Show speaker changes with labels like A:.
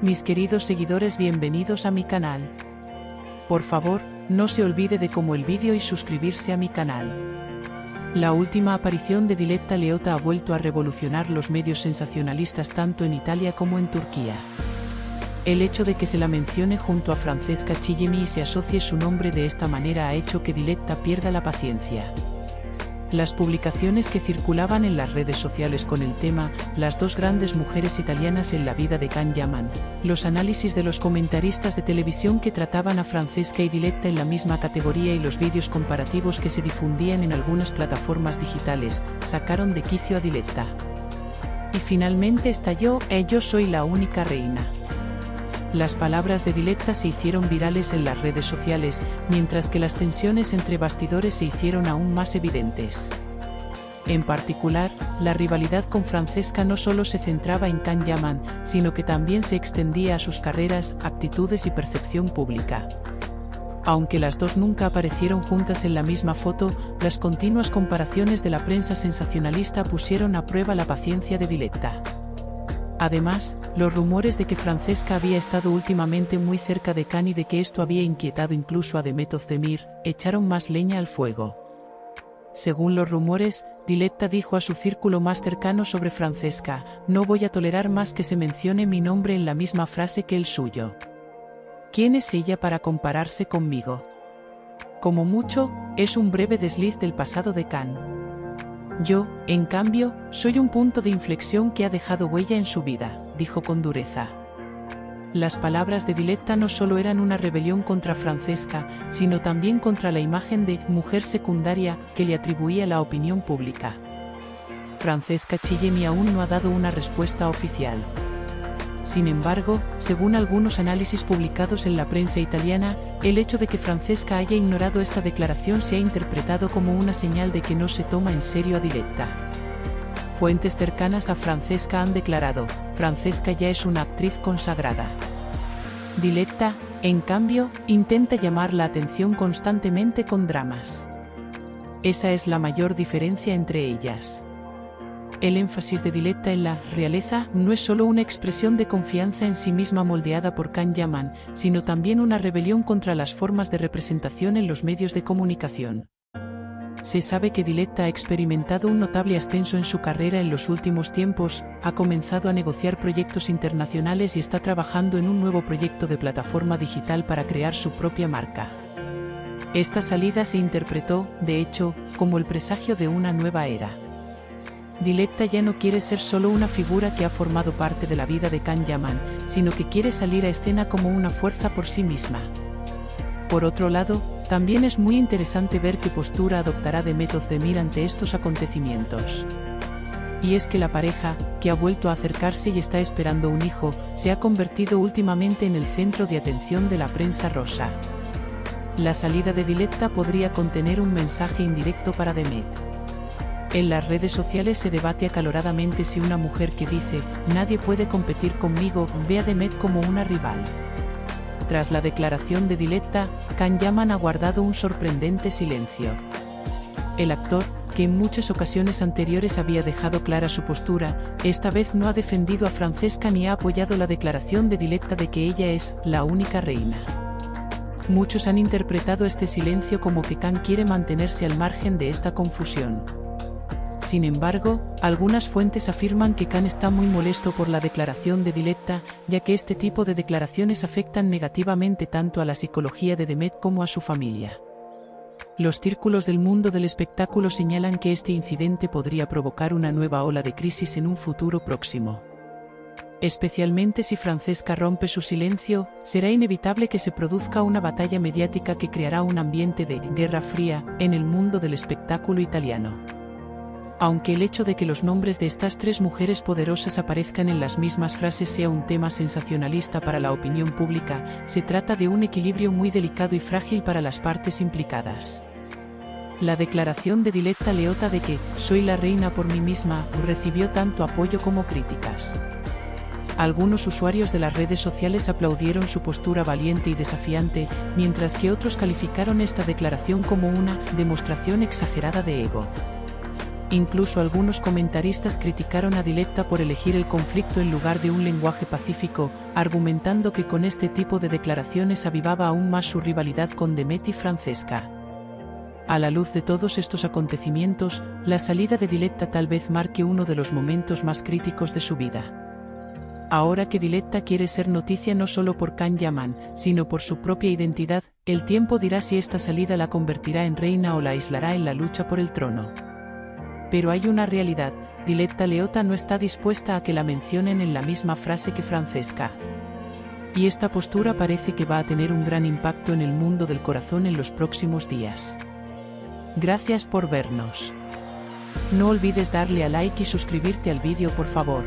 A: Mis queridos seguidores, bienvenidos a mi canal. Por favor, no se olvide de como el vídeo y suscribirse a mi canal. La última aparición de Diletta Leotta ha vuelto a revolucionar los medios sensacionalistas tanto en Italia como en Turquía. El hecho de que se la mencione junto a Francesca Chillemi y se asocie su nombre de esta manera ha hecho que Diletta pierda la paciencia. Las publicaciones que circulaban en las redes sociales con el tema "Las dos grandes mujeres italianas en la vida de Can Yaman", los análisis de los comentaristas de televisión que trataban a Francesca y Diletta en la misma categoría y los vídeos comparativos que se difundían en algunas plataformas digitales, sacaron de quicio a Diletta. Y finalmente estalló: "Yo soy la única reina". Las palabras de Diletta se hicieron virales en las redes sociales, mientras que las tensiones entre bastidores se hicieron aún más evidentes. En particular, la rivalidad con Francesca no solo se centraba en Can Yaman, sino que también se extendía a sus carreras, actitudes y percepción pública. Aunque las dos nunca aparecieron juntas en la misma foto, las continuas comparaciones de la prensa sensacionalista pusieron a prueba la paciencia de Diletta. Además, los rumores de que Francesca había estado últimamente muy cerca de Can y de que esto había inquietado incluso a Demet Özdemir, echaron más leña al fuego. Según los rumores, Diletta dijo a su círculo más cercano sobre Francesca: "No voy a tolerar más que se mencione mi nombre en la misma frase que el suyo. ¿Quién es ella para compararse conmigo? Como mucho, es un breve desliz del pasado de Can. Yo, en cambio, soy un punto de inflexión que ha dejado huella en su vida", dijo con dureza. Las palabras de Diletta no solo eran una rebelión contra Francesca, sino también contra la imagen de mujer secundaria que le atribuía la opinión pública. Francesca Chillemi aún no ha dado una respuesta oficial. Sin embargo, según algunos análisis publicados en la prensa italiana, el hecho de que Francesca haya ignorado esta declaración se ha interpretado como una señal de que no se toma en serio a Diletta. Fuentes cercanas a Francesca han declarado: "Francesca ya es una actriz consagrada. Diletta, en cambio, intenta llamar la atención constantemente con dramas. Esa es la mayor diferencia entre ellas". El énfasis de Diletta en la realeza no es solo una expresión de confianza en sí misma moldeada por Can Yaman, sino también una rebelión contra las formas de representación en los medios de comunicación. Se sabe que Diletta ha experimentado un notable ascenso en su carrera en los últimos tiempos, ha comenzado a negociar proyectos internacionales y está trabajando en un nuevo proyecto de plataforma digital para crear su propia marca. Esta salida se interpretó, de hecho, como el presagio de una nueva era. Diletta ya no quiere ser solo una figura que ha formado parte de la vida de Can Yaman, sino que quiere salir a escena como una fuerza por sí misma. Por otro lado, también es muy interesante ver qué postura adoptará Demet Özdemir ante estos acontecimientos. Y es que la pareja, que ha vuelto a acercarse y está esperando un hijo, se ha convertido últimamente en el centro de atención de la prensa rosa. La salida de Diletta podría contener un mensaje indirecto para Demet. En las redes sociales se debate acaloradamente si una mujer que dice "nadie puede competir conmigo" ve a Demet como una rival. Tras la declaración de Diletta, Can Yaman ha guardado un sorprendente silencio. El actor, que en muchas ocasiones anteriores había dejado clara su postura, esta vez no ha defendido a Francesca ni ha apoyado la declaración de Diletta de que ella es la única reina. Muchos han interpretado este silencio como que Can quiere mantenerse al margen de esta confusión. Sin embargo, algunas fuentes afirman que Can está muy molesto por la declaración de Diletta, ya que este tipo de declaraciones afectan negativamente tanto a la psicología de Demet como a su familia. Los círculos del mundo del espectáculo señalan que este incidente podría provocar una nueva ola de crisis en un futuro próximo. Especialmente si Francesca rompe su silencio, será inevitable que se produzca una batalla mediática que creará un ambiente de guerra fría en el mundo del espectáculo italiano. Aunque el hecho de que los nombres de estas tres mujeres poderosas aparezcan en las mismas frases sea un tema sensacionalista para la opinión pública, se trata de un equilibrio muy delicado y frágil para las partes implicadas. La declaración de Diletta Leotta de que "soy la reina por mí misma" recibió tanto apoyo como críticas. Algunos usuarios de las redes sociales aplaudieron su postura valiente y desafiante, mientras que otros calificaron esta declaración como una demostración exagerada de ego. Incluso algunos comentaristas criticaron a Diletta por elegir el conflicto en lugar de un lenguaje pacífico, argumentando que con este tipo de declaraciones avivaba aún más su rivalidad con Demet y Francesca. A la luz de todos estos acontecimientos, la salida de Diletta tal vez marque uno de los momentos más críticos de su vida. Ahora que Diletta quiere ser noticia no solo por Can Yaman, sino por su propia identidad, el tiempo dirá si esta salida la convertirá en reina o la aislará en la lucha por el trono. Pero hay una realidad: Diletta Leotta no está dispuesta a que la mencionen en la misma frase que Francesca. Y esta postura parece que va a tener un gran impacto en el mundo del corazón en los próximos días. Gracias por vernos. No olvides darle a like y suscribirte al vídeo, por favor.